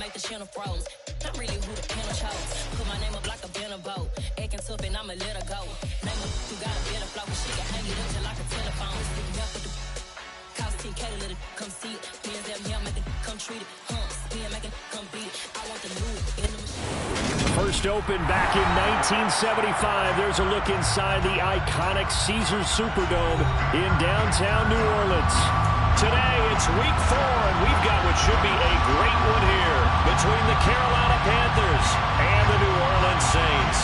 make the channel froze. I'm really who the panel chose. Put my name up like a banner boat. Acting tough and I'ma let her go. Name her who got a better flow. She can hang it up till like a telephone. Sticking up with the cost TK to let it come see it. Me and them here make it come treat it. Spin make it come beat it. I want the new in the machine. First opened back in 1975. There's a look inside the iconic Caesars Superdome in downtown New Orleans. Today, it's week 4, and we've got what should be a great one here between the Carolina Panthers and the New Orleans Saints.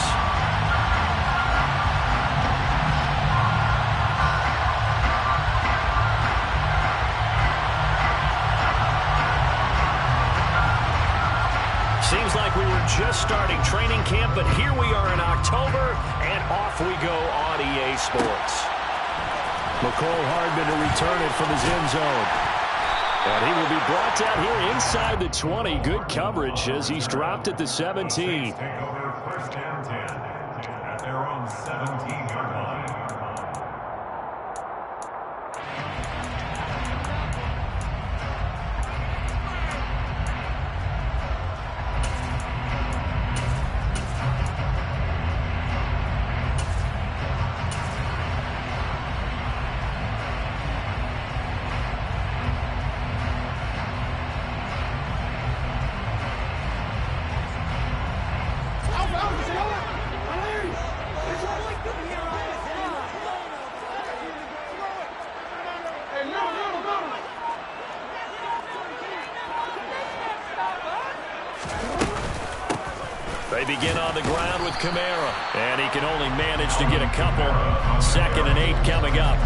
Seems like we were just starting training camp, but here we are in October, and off we go on EA Sports. McCole Hardman to return it from his end zone. And he will be brought down here inside the 20. Good coverage as he's dropped at the 17. Take over first and 10 at their own 17-yard line. They begin on the ground with Kamara, and he can only manage to get a couple. 2nd and 8 coming up.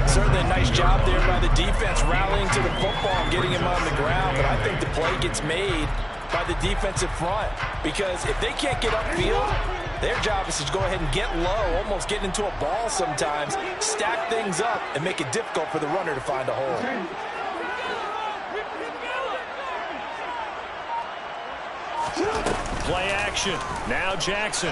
Certainly a nice job there by the defense rallying to the football and getting him on the ground, but I think the play gets made by the defensive front because if they can't get upfield, their job is to go ahead and get low, almost get into a ball sometimes, stack things up, and make it difficult for the runner to find a hole. Play action. Now Jackson.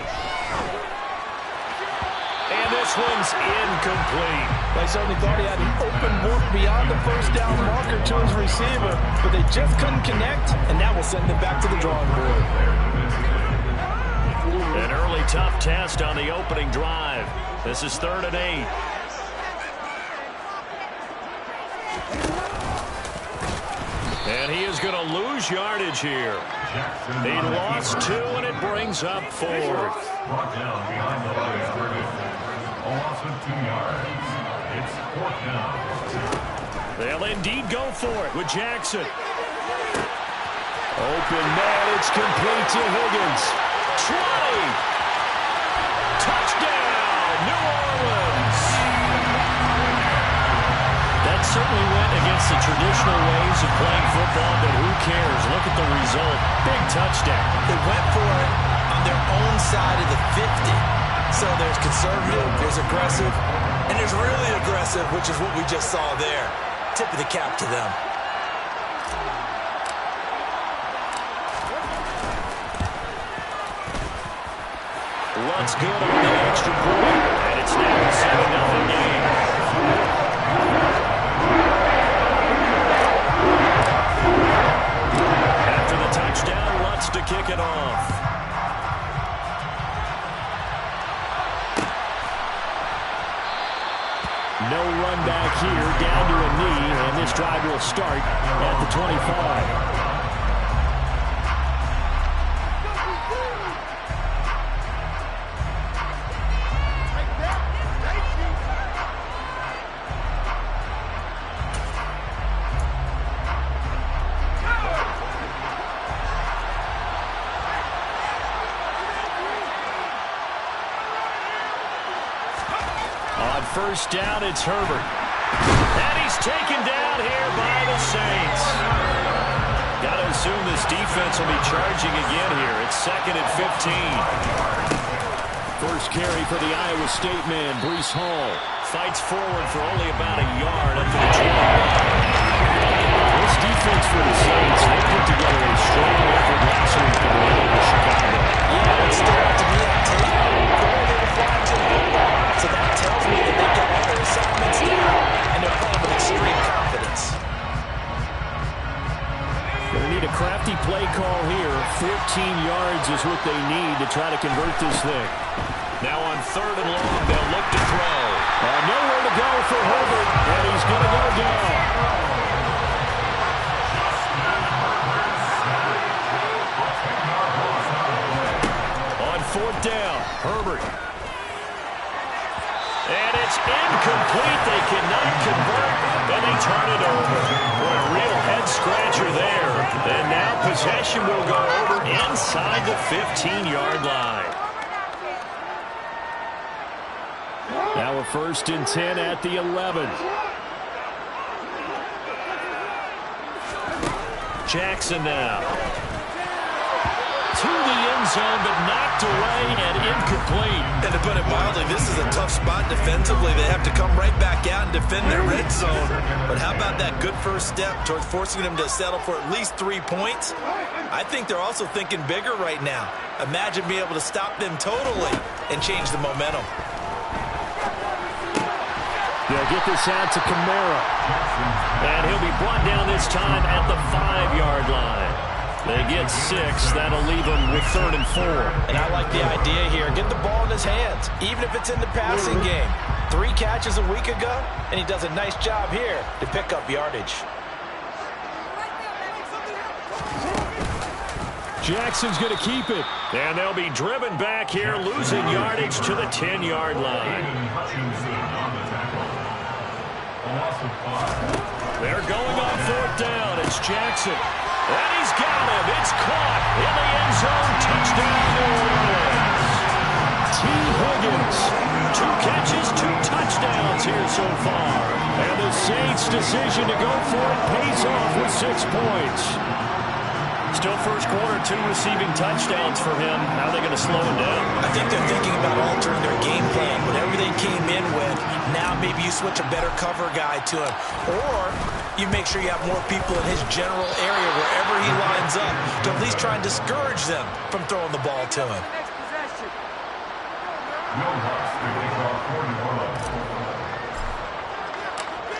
And this one's incomplete. They certainly thought he had an open look beyond the first down marker to his receiver, but they just couldn't connect, and that will send them back to the drawing board. An early tough test on the opening drive. This is 3rd and 8. And he is going to lose yardage here. He lost 2, and it brings up 4. Brought down behind the line of scrimmage. A loss of 2 yards. It's 4th down. They'll indeed go for it with Jackson. Open man, it's complete to Higgins. 20. Touchdown, New Orleans. That certainly went against the traditional ways of playing football, but who cares? Look at the result. Big touchdown. They went for it on their own side of the 50. So there's conservative, there's aggressive, and there's really aggressive, which is what we just saw there. Tip of the cap to them. What's good on the extra point, and it's now a 7-0 game. After the touchdown, Lutz to kick it off. No run back here, down to a knee, and this drive will start at the 25. First down, it's Herbert. And he's taken down here by the Saints. Got to assume this defense will be charging again here. It's 2nd and 15. First carry for the Iowa State man, Breece Hall. Fights forward for only about a yard up to the 20. This defense for the Saints, they put together a strong effort last week in the game in Chicago. Yeah, it stood out to me on tape. So that tells me that they've got all their assignments down, and they're playing with extreme confidence. Going to need a crafty play yards is what they need to try to convert this thing. Now on 3rd and long, they'll look to throw. Nowhere to go for Herbert, and he's going to go down. On 4th down, Herbert. And it's incomplete. They cannot convert, and they turn it over. Boy, a real head-scratcher there. And now possession will go over inside the 15-yard line. Now a 1st and 10 at the 11. Jackson now. To the end zone, but knocked away and incomplete. And to put it mildly, this is a tough spot defensively. They have to come right back out and defend their red zone. But how about that good first step towards forcing them to settle for at least 3 points? I think they're also thinking bigger right now. Imagine being able to stop them totally and change the momentum. They'll get this out to Kamara. And he'll be brought down this time at the 5-yard line. They get 6. That'll leave them with 3rd and 4. And I like the idea here. Get the ball in his hands, even if it's in the passing game. 3 catches a week ago, and he does a nice job here to pick up yardage. Jackson's going to keep it. And they'll be driven back here, losing yardage to the 10-yard line. They're going on 4th down. It's Jackson. And he's got him. It's caught in the end zone. Touchdown, New Orleans. T. Higgins. 2 catches, 2 touchdowns here so far. And the Saints' decision to go for it pays off with 6 points. Still first quarter, 2 receiving touchdowns for him. How are they going to slow him down? I think they're thinking about altering their game plan. Whatever they came in with, now maybe you switch a better cover guy to him. Or you make sure you have more people in his general area wherever he lines up to at least try and discourage them from throwing the ball to him.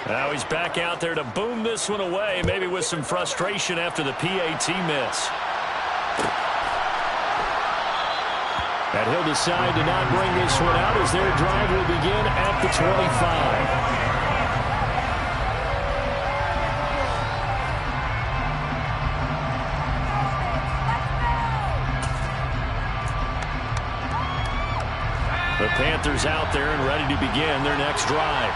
Now he's back out there to boom this one away, maybe with some frustration after the PAT miss. And he'll decide to not bring this one out as their drive will begin at the 25. The Panthers out there and ready to begin their next drive.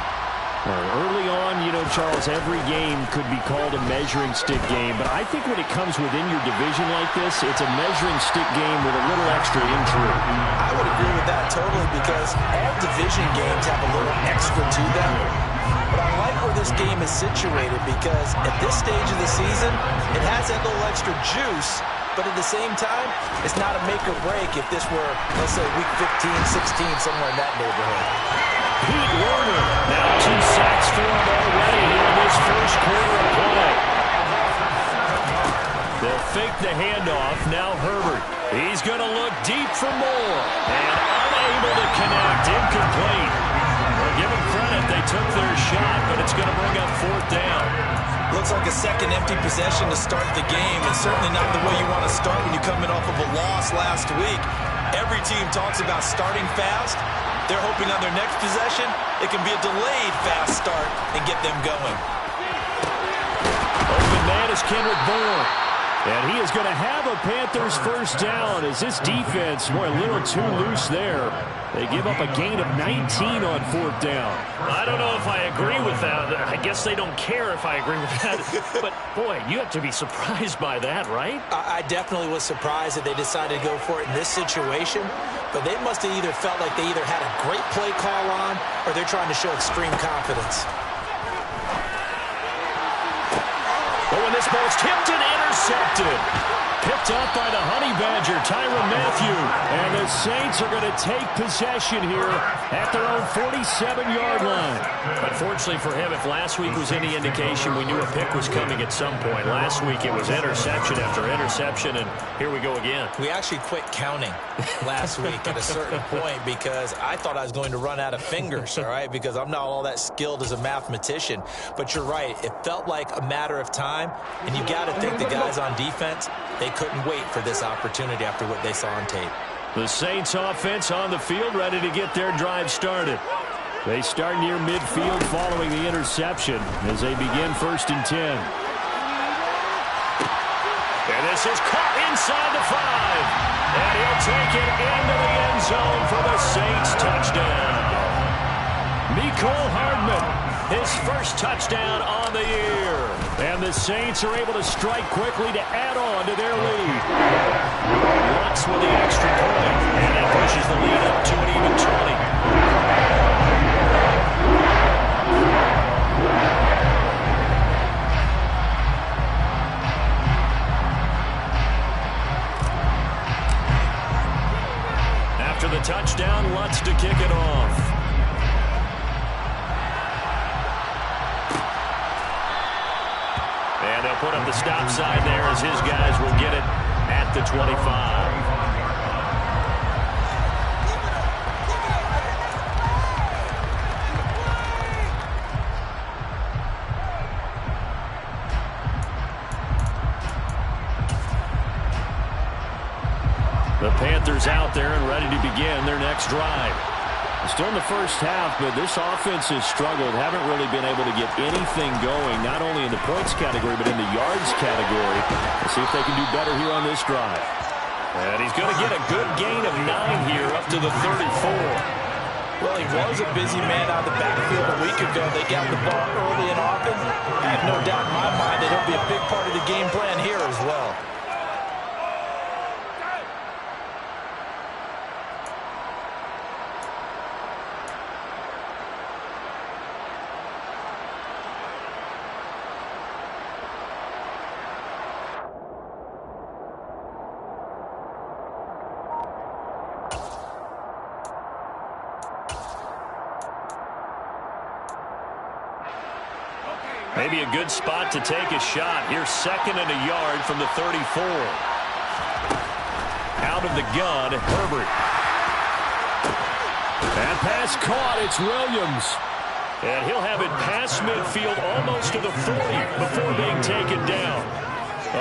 Early on, you know, Charles, every game could be called a measuring stick game, but I think when it comes within your division like this, it's a measuring stick game with a little extra intrigue. I would agree with that totally because all division games have a little extra to them. But I like where this game is situated because at this stage of the season, it has that little extra juice, but at the same time, it's not a make or break if this were, let's say, week 15, 16, somewhere in that neighborhood. Pete Werner, now 2 sacks for him already here in this first quarter of play. They'll fake the handoff. Now Herbert. He's going to look deep for more. And unable to connect. Incomplete. Well, give them credit. They took their shot, but it's going to bring up 4th down. Looks like a second empty possession to start the game, and certainly not the way you want to start when you're coming off of a loss last week. Every team talks about starting fast. They're hoping on their next possession, it can be a delayed fast start and get them going. Open man is Kendrick Bourne. And he is going to have a Panthers first down as this defense, boy, a little too loose there. They give up a gain of 19 on 4th down. I don't know if I agree with that. I guess they don't care if I agree with that. But, boy, you have to be surprised by that, right? I definitely was surprised that they decided to go for it in this situation. But they must have either felt like they either had a great play call on or they're trying to show extreme confidence. Oh, and this ball's tipped and intercepted. Picked up by the Honey Badger, Tyrann Mathieu. And the Saints are going to take possession here at their own 47-yard line. Unfortunately for him, if last week was any indication, we knew a pick was coming at some point. Last week it was interception after interception, and here we go again. We actually quit counting last week at a certain point because I thought I was going to run out of fingers, all right, because I'm not all that skilled as a mathematician. But you're right. It felt like a matter of time, and you got to think the guys on defense, they couldn't wait for this opportunity after what they saw on tape. The Saints offense on the field, ready to get their drive started. They start near midfield following the interception as they begin 1st and 10. And this is caught inside the 5. And he'll take it into the end zone for the Saints touchdown. Mecole Hardman, his first touchdown on the year. And the Saints are able to strike quickly to add on to their lead. Lutz with the extra point. And that pushes the lead up to an even 20. After the touchdown, Lutz to kick it off. And they'll put up the stop sign there as his guys will get it at the 25. The Panthers out there and ready to begin their next drive. Still in the first half, but this offense has struggled. Haven't really been able to get anything going, not only in the points category, but in the yards category. Let's see if they can do better here on this drive. And he's going to get a good gain of 9 here up to the 34. Well, he was a busy man out of the backfield a week ago. They got the ball early and often. I have no doubt in my mind that he'll be a big part of the game plan here as well. Maybe a good spot to take a shot. Here's 2nd and a yard from the 34. Out of the gun, Herbert. That pass caught. It's Williams. And he'll have it past midfield almost to the 40 before being taken down.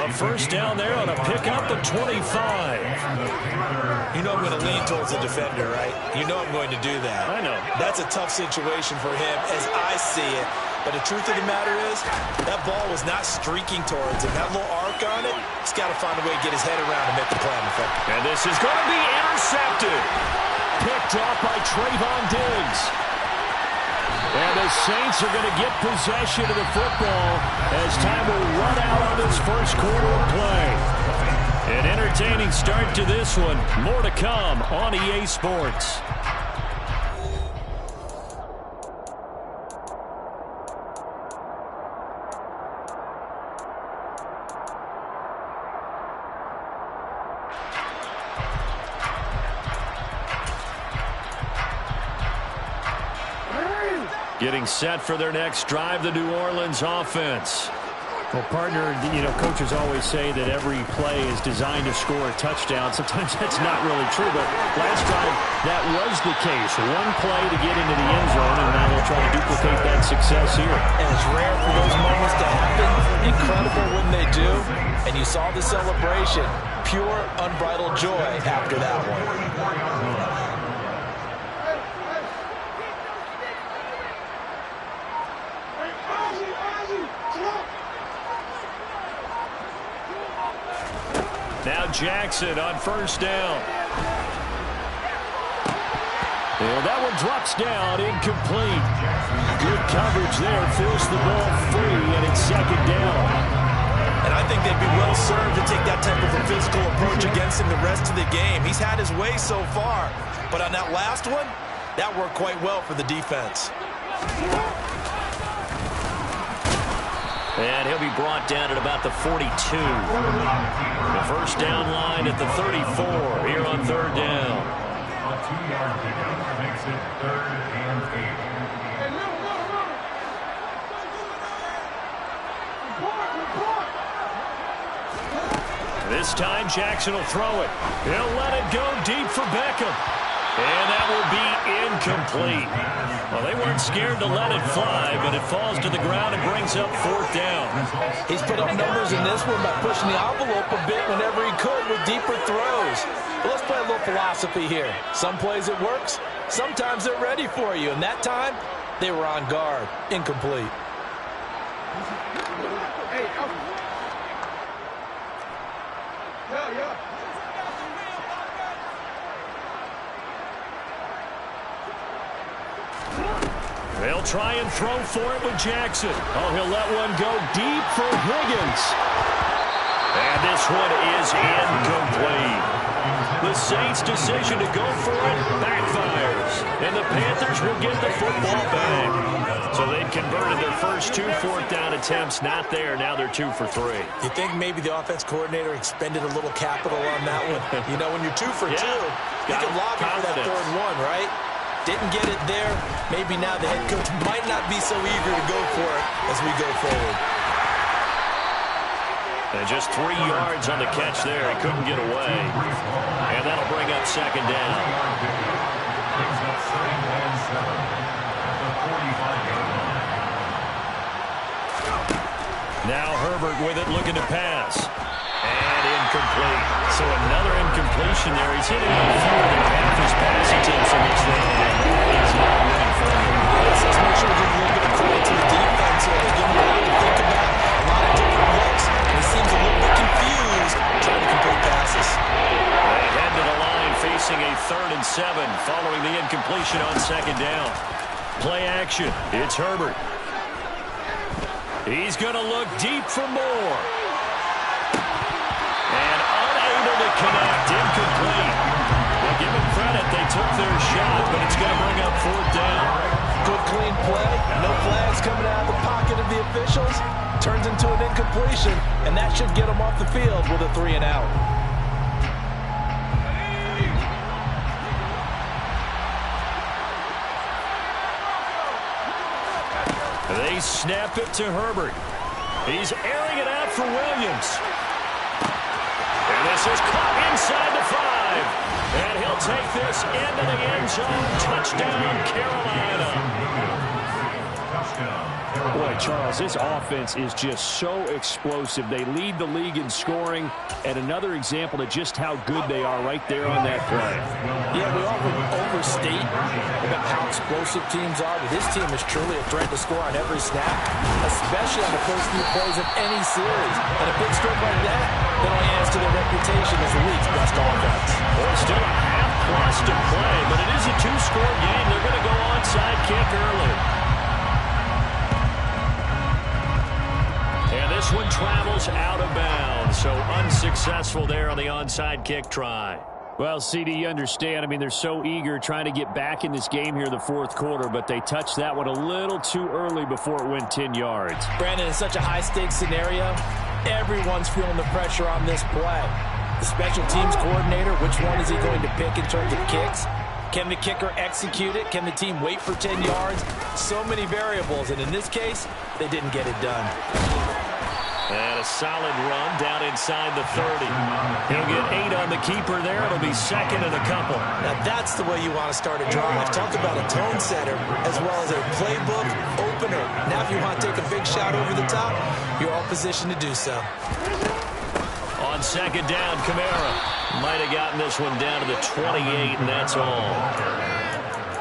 A first down there on a pickup of 25. You know I'm going to lean towards the defender, right? You know I'm going to do that. I know. That's a tough situation for him as I see it. But the truth of the matter is, that ball was not streaking towards him. That little arc on it, he's got to find a way to get his head around and make the play in effect. And this is going to be intercepted. Picked off by Trayvon Diggs. And the Saints are going to get possession of the football as time will run out on this first quarter of play. An entertaining start to this one. More to come on EA Sports. Getting set for their next drive, the New Orleans offense. Well, partner, you know, coaches always say that every play is designed to score a touchdown. Sometimes that's not really true, but last drive, that was the case. One play to get into the end zone, and now they'll try to duplicate that success here. And it's rare for those moments to happen. Incredible when they do. And you saw the celebration. Pure, unbridled joy after that one. Now Jackson on first down. And that one drops down, incomplete. Good coverage there, fills the ball free, and it's 2nd down. And I think they'd be well served to take that type of a physical approach against him the rest of the game. He's had his way so far, but on that last one, that worked quite well for the defense. And he'll be brought down at about the 42. The first down line at the 34 here on third down. A 2-yard pickup makes it 3rd and 8. This time Jackson will throw it. He'll let it go deep for Beckham. And that will be incomplete. Well, they weren't scared to let it fly, but it falls to the ground and brings up 4th down. He's put up numbers in this one by pushing the envelope a bit whenever he could with deeper throws. But let's play a little philosophy here. Some plays it works. Sometimes they're ready for you. And that time, they were on guard. Incomplete. They'll try and throw for it with Jackson. Oh, he'll let one go deep for Higgins. And this one is incomplete. The Saints' decision to go for it backfires. And the Panthers will get the football back. So they'd converted their first 2 4th-down attempts. Not there. Now they're 2 for 3. You think maybe the offense coordinator expended a little capital on that one? You know, when you're 2 for 2, you can lobby for that 3rd one, right? Didn't get it there. Maybe now the head coach might not be so eager to go for it as we go forward. And just 3 yards on the catch there. He couldn't get away. And that'll bring up 2nd down. Now Herbert with it, looking to pass. And incomplete. So another incompletion there. He's hitting on fewer than half his pass attempts in this thing. He's not winning for him. Let's make sure we give a little bit of credit to the defense here. They give him a lot to think about, a lot of different looks. And he seems a little bit confused trying to complete passes. They head to the line facing a 3rd and 7 following the incompletion on 2nd down. Play action. It's Herbert. He's going to look deep for more. And unable to connect. Incomplete. Well, give them credit. They took their shot, but it's going to bring up 4th down. Good, clean play. No flags coming out of the pocket of the officials. Turns into an incompletion, and that should get them off the field with a 3 and out. They snap it to Herbert. He's airing it out for Williams. And this is caught inside the 5. And he'll take this into the end zone. Touchdown, Carolina. Boy, Charles, this offense is just so explosive. They lead the league in scoring, and another example of just how good they are right there on that play. Yeah, we often overstate about how explosive teams are, but this team is truly a threat to score on every snap, especially on the first few plays of any series. And a big stroke like that only adds to their reputation as the league's best offense. Well, still a half plus to play, but it is a 2-score game. They're going to go onside kick early. And this one travels out of bounds, so unsuccessful there on the onside kick try. Well, CD, you understand. I mean, they're so eager trying to get back in this game here in the 4th quarter, but they touched that one a little too early before it went 10 yards. Brandon, in such a high-stakes scenario, everyone's feeling the pressure on this play. The special teams coordinator, which one is he going to pick in terms of kicks? Can the kicker execute it? Can the team wait for 10 yards? So many variables, and in this case, they didn't get it done. And a solid run down inside the 30. He'll get 8 on the keeper there. It'll be 2nd and a couple. Now that's the way you want to start a drive. Talk about a tone setter as well as a playbook opener. Now if you want to take a big shot over the top, you're all positioned to do so. On 2nd down, Kamara might have gotten this one down to the 28, and that's all.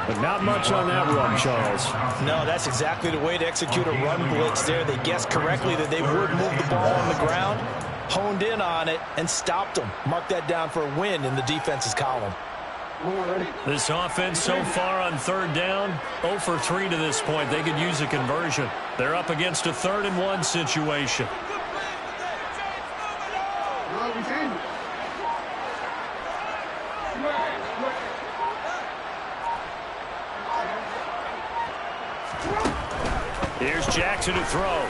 But not much on that run, Charles. No, that's exactly the way to execute a run blitz there. They guessed correctly that they would move the ball on the ground, honed in on it, and stopped them. Mark that down for a win in the defense's column. This offense so far on 3rd down, 0 for 3 to this point. They could use a conversion. They're up against a 3rd and 1 situation. Here's Jackson to throw.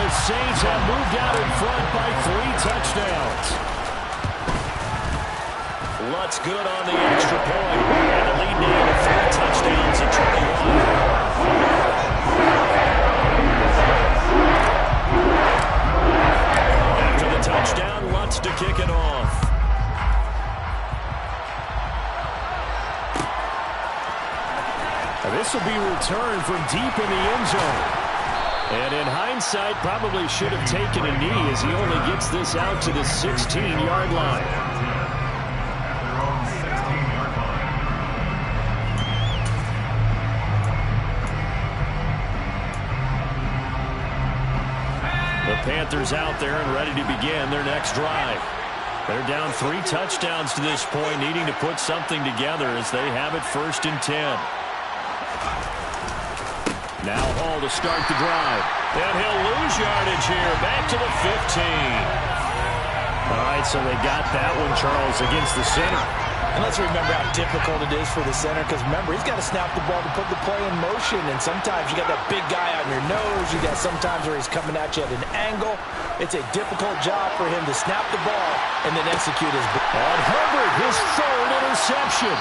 the Saints have moved out in front by 3 touchdowns. Lutt's good on the extra point. And the lead now to 3 touchdowns at 21. After the touchdown, Lutz to kick it off. This will be returned from deep in the end zone. And in hindsight, probably should have taken a knee as he only gets this out to the 16-yard line. At their own 16-yard line. The Panthers out there and ready to begin their next drive. They're down 3 touchdowns to this point, needing to put something together as they have it 1st and 10. Now Hall to start the drive. And he'll lose yardage here. Back to the 15. All right, so they got that one, Charles, against the center. And let's remember how difficult it is for the center, because remember, he's got to snap the ball to put the play in motion, and sometimes you got that big guy on your nose. You got sometimes where he's coming at you at an angle. It's a difficult job for him to snap the ball and then execute his ball. On Herbert, his 3rd interception.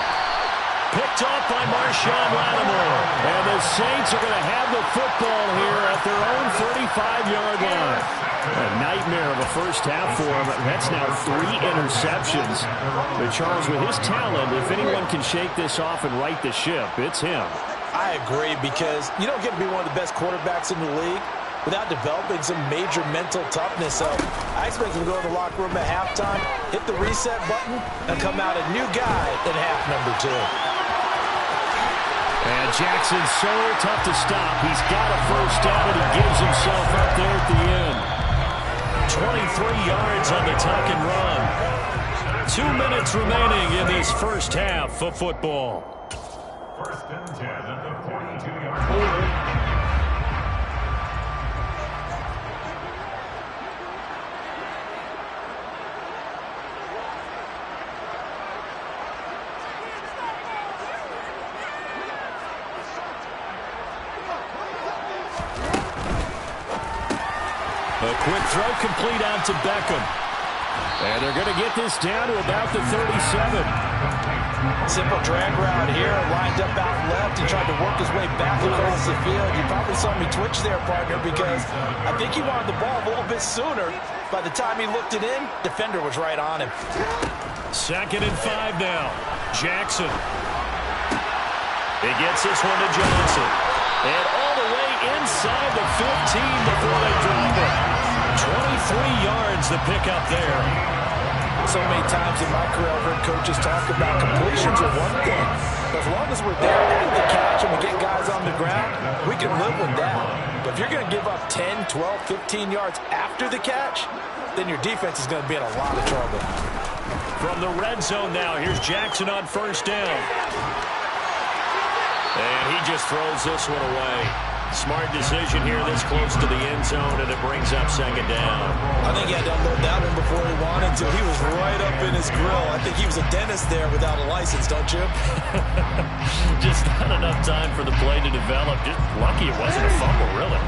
Picked off by Marshawn Lattimore. And the Saints are going to have the football here at their own 35-yard line. A nightmare of a first half for him. That's now 3 interceptions. But Charles, with his talent, if anyone can shake this off and right the ship, it's him. I agree, because you don't get to be one of the best quarterbacks in the league without developing some major mental toughness. So I expect him to go to the locker room at halftime, hit the reset button, and come out a new guy in half number 2. And Jackson's so tough to stop. He's got a first down, and he gives himself up there at the end. 23 yards on the tuck and run. 2 minutes remaining in this first half of football. 1st and 10 at the 42-yard line. A quick throw complete out to Beckham. And they're going to get this down to about the 37. Simple drag route here, lined up out left and tried to work his way back across the field. You probably saw me twitch there, partner, because I think he wanted the ball a little bit sooner. By the time he looked it in, defender was right on him. 2nd and 5 now. Jackson. He gets this one to Johnson. And all the way inside the 15 before they drop it. 23 yards the pickup there. So many times in my career, I've heard coaches talk about completions are one thing. But as long as we're there at the catch and we get guys on the ground, we can live with that. But if you're going to give up 10, 12, 15 yards after the catch, then your defense is going to be in a lot of trouble. From the red zone now, here's Jackson on 1st down. And he just throws this one away. Smart decision here this close to the end zone, and it brings up 2nd down. I think he had to unload that one before he wanted to. He was right up in his grill. I think he was a dentist there without a license, don't you? Just not enough time for the play to develop. Just lucky it wasn't a fumble, really.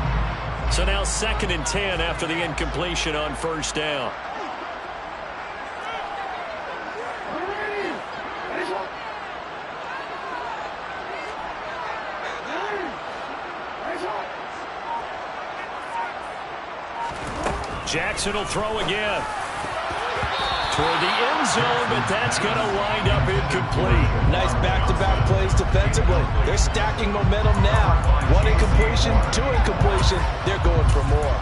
So now 2nd and 10 after the incompletion on 1st down. Jackson will throw again. Toward the end zone, but that's going to wind up incomplete. Nice back-to-back plays defensively. They're stacking momentum now. 1 incompletion, 2 incompletion. They're going for more.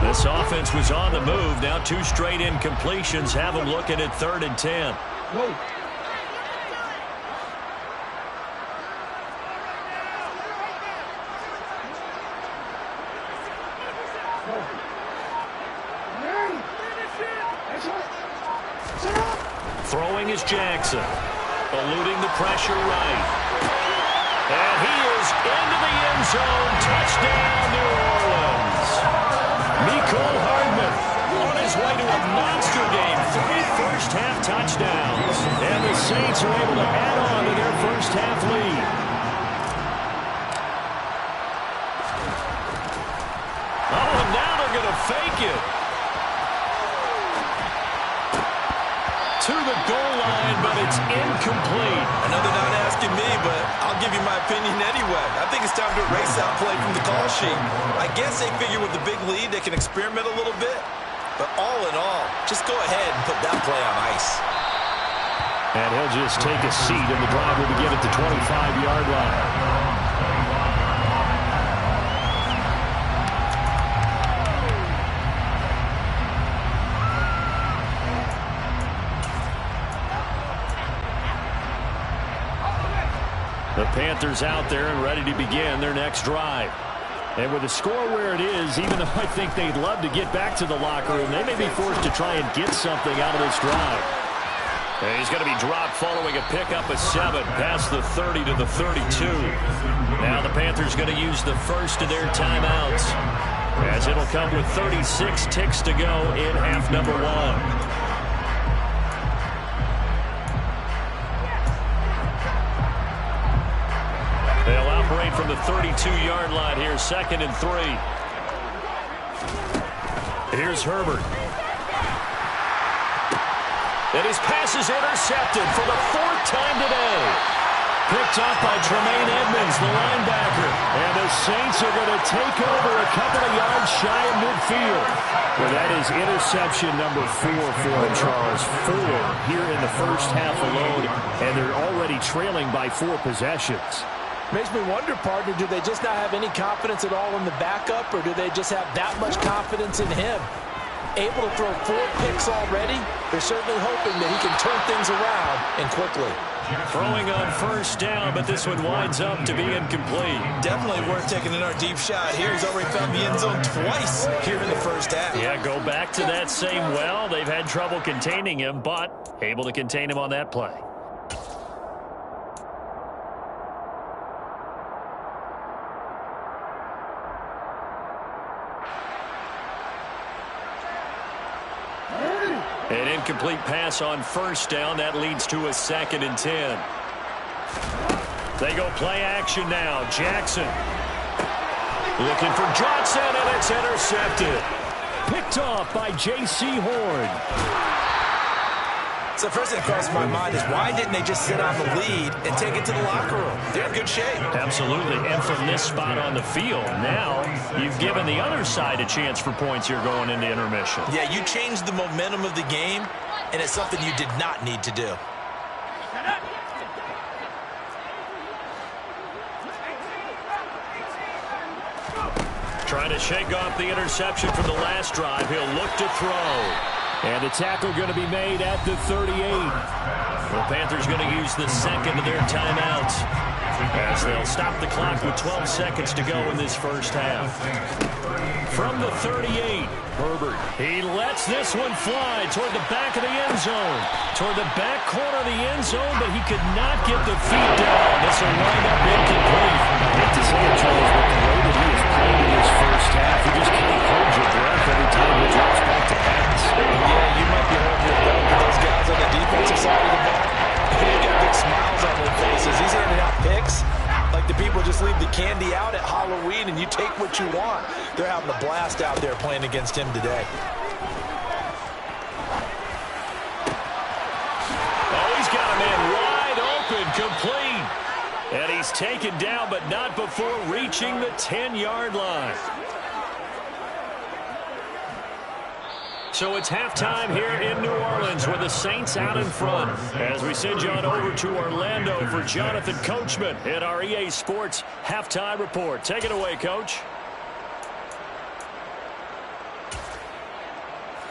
This offense was on the move. Now 2 straight incompletions have them looking at 3rd and 10. Throwing is Jackson. Eluding the pressure right. And he is into the end zone. Touchdown, New Orleans. touchdowns. And the Saints are able to add on to their first half lead. Oh, and now they're going to fake it. To the goal line, but it's incomplete. I know they're not asking me, but I'll give you my opinion anyway. I think it's time to erase that play from the call sheet. I guess they figure with the big lead they can experiment a little bit. But all in all, just go ahead and put that play on ice. And he'll just take a seat, and the drive will begin at the 25-yard line. The Panthers out there and ready to begin their next drive. And with the score where it is, even though I think they'd love to get back to the locker room, they may be forced to try and get something out of this drive. And he's going to be dropped following a pickup of 7 past the 30 to the 32. Now the Panthers going to use the first of their timeouts, as it'll come with 36 ticks to go in half number 1. They'll operate from the 32-yard line here, 2nd and 3. Here's Herbert. And his pass is intercepted for the 4th time today. Picked up by Tremaine Edmonds, the linebacker. And the Saints are going to take over a couple of yards shy of midfield. Well, that is interception number 4 for him, Charles. 4 here in the first half alone, and they're already trailing by 4 possessions. Makes me wonder, partner, do they just not have any confidence at all in the backup, or do they just have that much confidence in him? Able to throw 4 picks already? They're certainly hoping that he can turn things around and quickly. Throwing on first down, but this one winds up to be incomplete. Definitely worth taking in our deep shot here. He's already found the end zone twice here in the first half. Yeah, go back to that same well. They've had trouble containing him, but able to contain him on that play. An incomplete pass on first down. That leads to a 2nd and 10. They go play action now. Jackson looking for Johnson, and it's intercepted. Picked off by J.C. Horn. So first thing that crosses my mind is, why didn't they just sit on the lead and take it to the locker room? They're in good shape. Absolutely. And from this spot on the field, now you've given the other side a chance for points here going into intermission. Yeah, you changed the momentum of the game, and it's something you did not need to do. Trying to shake off the interception from the last drive. He'll look to throw. And the tackle going to be made at the 38. The Panthers going to use the 2nd of their timeouts, as they'll stop the clock with 12 seconds to go in this first half. From the 38, Herbert. He lets this one fly toward the back of the end zone. Toward the back corner of the end zone, but he could not get the feet down. This will wind up incomplete. I hate to say it, Charles, but the way that he has played in this first half, you just can't hold your breath every time he drops back to pass. Yeah, you might be holding your breath with those guys on the defensive side of the ball. They've got big smiles on their faces. He's handing out picks like the people just leave the candy out at Halloween and you take what you want. They're having a blast out there playing against him today. Oh, he's got a man wide open, complete. And he's taken down, but not before reaching the 10-yard line. So it's halftime here in New Orleans with the Saints out in front, as we send you on over to Orlando for Jonathan Coachman at our EA Sports Halftime Report. Take it away, Coach.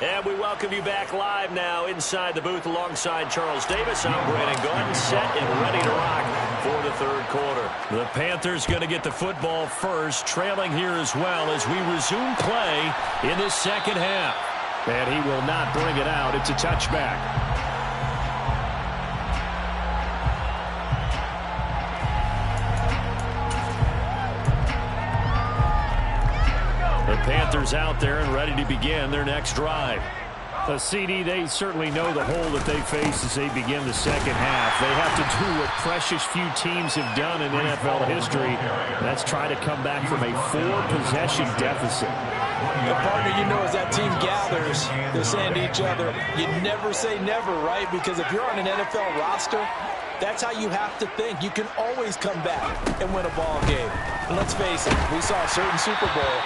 And we welcome you back live now inside the booth alongside Charles Davis. I'm Brandon Gordon, set and ready to rock for the 3rd quarter. The Panthers going to get the football first, trailing here as well as we resume play in this 2nd half. And he will not bring it out. It's a touchback. The Panthers out there and ready to begin their next drive. A CD, they certainly know the hole that they face as they begin the second half. They have to do what precious few teams have done in NFL history. That's try to come back from a 4-possession deficit. The partner, you know, as that team gathers, they're saying to each other, you never say never, right? Because if you're on an NFL roster, that's how you have to think. You can always come back and win a ball game. And let's face it, we saw a certain Super Bowl,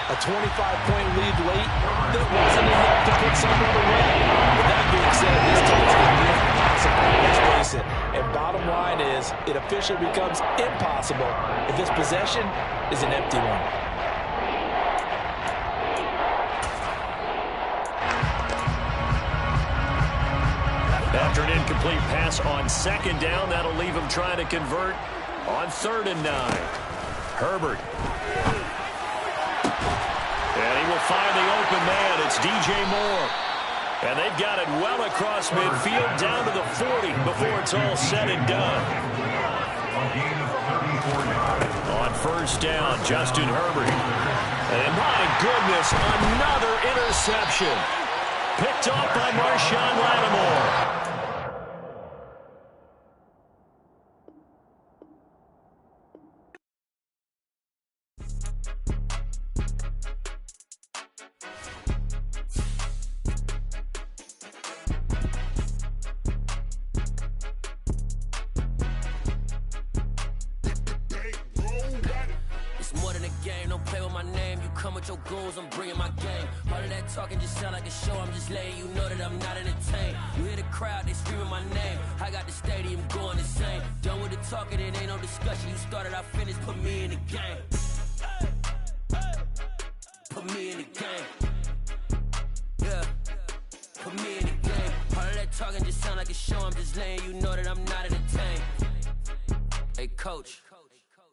a 25-point lead late that wasn't enough to put someone away. With that being said, this team's going to be impossible. Let's face it. And bottom line is, it officially becomes impossible if this possession is an empty one. After an incomplete pass on second down, that'll leave him trying to convert on 3rd and 9. Herbert. And he will find the open man. It's DJ Moore. And they've got it well across midfield down to the 40 before it's all said and done. On 1st down, Justin Herbert. And my goodness, another interception. Picked off by Marshawn Lattimore. Your goals, I'm bringing my game. All of that talking just sound like a show. I'm just letting you know that I'm not entertained. You hear the crowd, they screaming my name. I got the stadium going insane. Done with the talking, it ain't no discussion. You started, I finished, put me in the game. Put me in the game. Yeah. Put me in the game. All of that talking just sound like a show. I'm just letting you know that I'm not entertained. Hey, coach.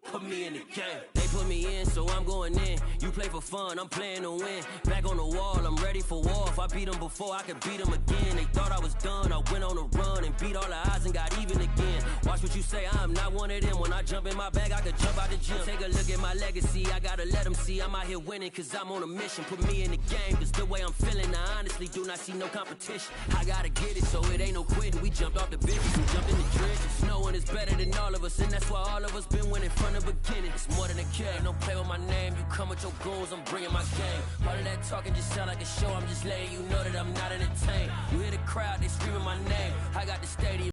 Put me in the game. They put me in, so I'm going in. You play for fun, I'm playing to win. Back on the wall, I'm ready for war. If I beat them before, I could beat them again. They thought I was done, I went on a run and beat all the odds and got even again. Watch what you say, I'm not one of them. When I jump in my bag, I could jump out the gym. Take a look at my legacy, I gotta let them see I'm out here winning, cause I'm on a mission. Put me in the game, cause the way I'm feeling, I honestly do not see no competition. I gotta get it, so it ain't no quitting. We jumped off the benches and jumped in the trenches. No one is better than all of us, and that's why all of us been winning from the beginning. It's more than a game, don't play with my name. You come with your goons, I'm bringing my game. All of that talking just sound like a show. I'm just letting you know that I'm not entertained. You hear the crowd, they screaming my name. I got the stadium